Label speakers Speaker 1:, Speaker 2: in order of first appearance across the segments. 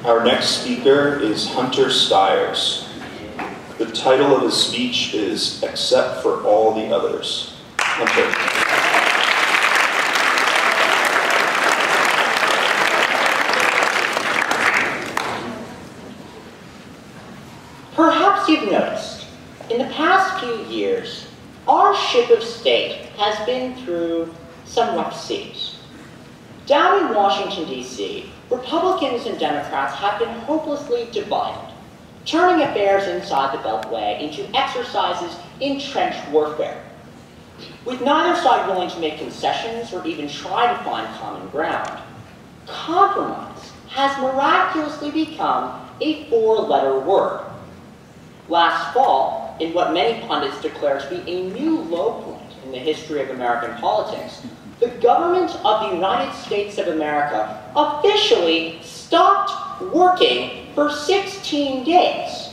Speaker 1: Our next speaker is Hunter Stiers. The title of his speech is Except for All the Others. Hunter.
Speaker 2: Perhaps you've noticed, in the past few years, our ship of state has been through some rough seas. Down in Washington, D.C., Republicans and Democrats have been hopelessly divided, turning affairs inside the Beltway into exercises in trench warfare. With neither side willing to make concessions or even try to find common ground, compromise has miraculously become a four-letter word. Last fall, in what many pundits declare to be a new low point in the history of American politics, the government of the United States of America officially stopped working for 16 days,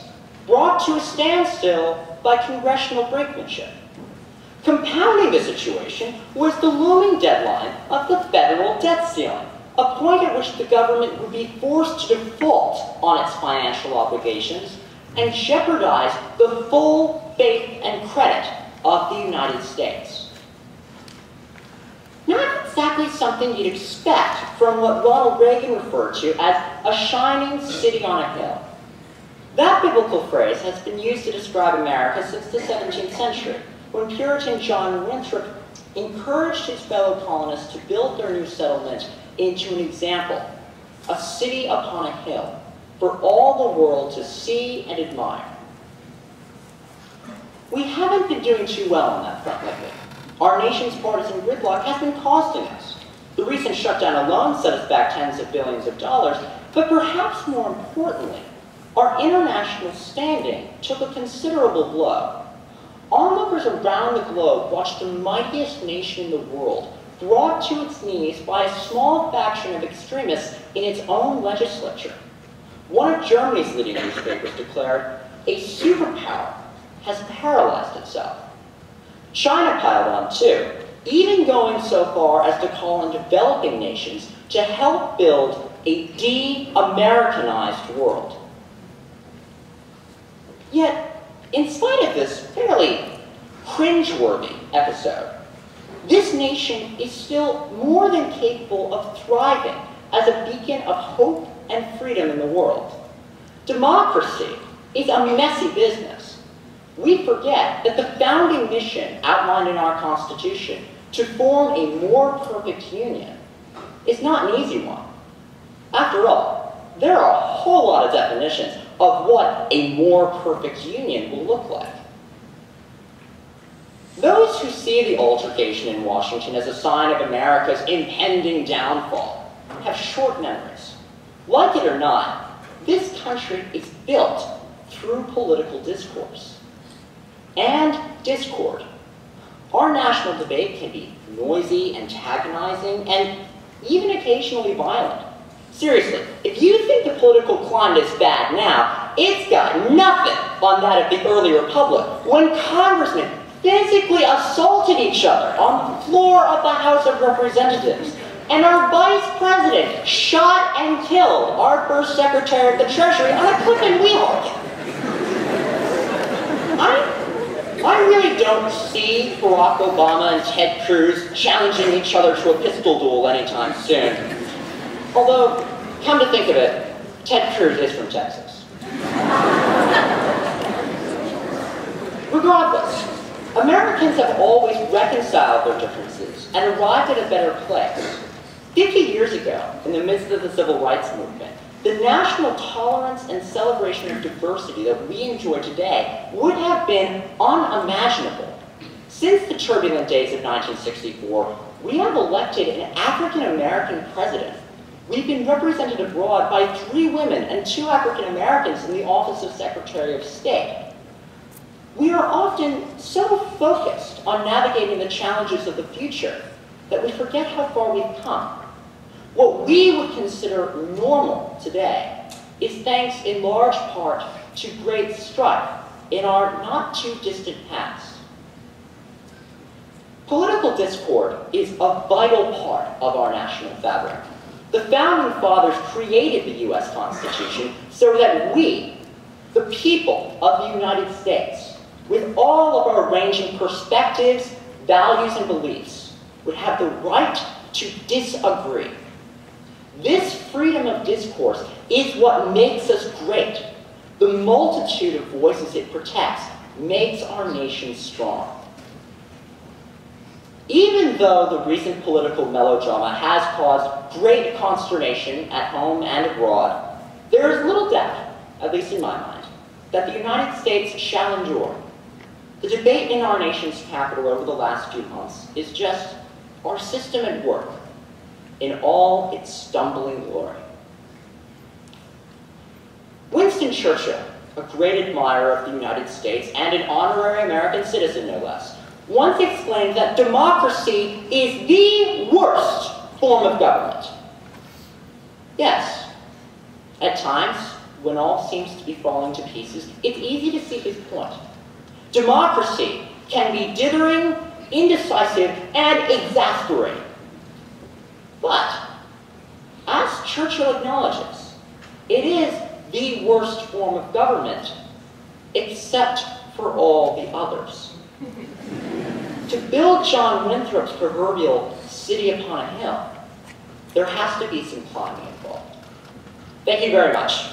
Speaker 2: brought to a standstill by congressional brinkmanship. Compounding the situation was the looming deadline of the federal debt ceiling, a point at which the government would be forced to default on its financial obligations and jeopardize the full faith and credit of the United States. Not exactly something you'd expect from what Ronald Reagan referred to as a shining city on a hill. That biblical phrase has been used to describe America since the 17th century, when Puritan John Winthrop encouraged his fellow colonists to build their new settlement into an example, a city upon a hill, for all the world to see and admire. We haven't been doing too well on that front lately. Our nation's partisan gridlock has been costing us. The recent shutdown alone set us back tens of billions of dollars, but perhaps more importantly, our international standing took a considerable blow. Onlookers around the globe watched the mightiest nation in the world brought to its knees by a small faction of extremists in its own legislature. One of Germany's leading newspapers declared, "A superpower has paralyzed itself." China piled on too, even going so far as to call on developing nations to help build a de-Americanized world. Yet, in spite of this fairly cringeworthy episode, this nation is still more than capable of thriving as a beacon of hope and freedom in the world. Democracy is a messy business. We forget that the founding mission outlined in our Constitution to form a more perfect union is not an easy one. After all, there are a whole lot of definitions of what a more perfect union will look like. Those who see the altercation in Washington as a sign of America's impending downfall have short memories. Like it or not, this country is built through political discourse and discord. Our national debate can be noisy, antagonizing, and even occasionally violent. Seriously, if you think the political climate is bad now, it's got nothing on that of the early republic, when congressmen physically assaulted each other on the floor of the House of Representatives, and our vice president shot and killed our first secretary of the Treasury on a clip in Weehawken. I really don't see Barack Obama and Ted Cruz challenging each other to a pistol duel anytime soon. Although, come to think of it, Ted Cruz is from Texas. Regardless, Americans have always reconciled their differences and arrived at a better place. 50 years ago, in the midst of the civil rights movement, the national tolerance and celebration of diversity that we enjoy today would have been unimaginable. Since the turbulent days of 1964, we have elected an African-American president. We've been represented abroad by 3 women and 2 African-Americans in the Office of Secretary of State. We are often so focused on navigating the challenges of the future that we forget how far we've come. What we would consider normal today is thanks in large part to great strife in our not-too-distant past. Political discord is a vital part of our national fabric. The Founding Fathers created the U.S. Constitution so that we, the people of the United States, with all of our ranging perspectives, values, and beliefs, would have the right to disagree. This freedom of discourse is what makes us great. The multitude of voices it protects makes our nation strong. Even though the recent political melodrama has caused great consternation at home and abroad, there is little doubt, at least in my mind, that the United States shall endure. The debate in our nation's capital over the last few months is just our system at work in all its stumbling glory. Winston Churchill, a great admirer of the United States and an honorary American citizen, no less, once exclaimed that democracy is the worst form of government. Yes, at times, when all seems to be falling to pieces, it's easy to see his point. Democracy can be dithering, indecisive, and exasperating. But, as Churchill acknowledges, it is the worst form of government, except for all the others. To build John Winthrop's proverbial city upon a hill, there has to be some climbing involved. Thank you very much.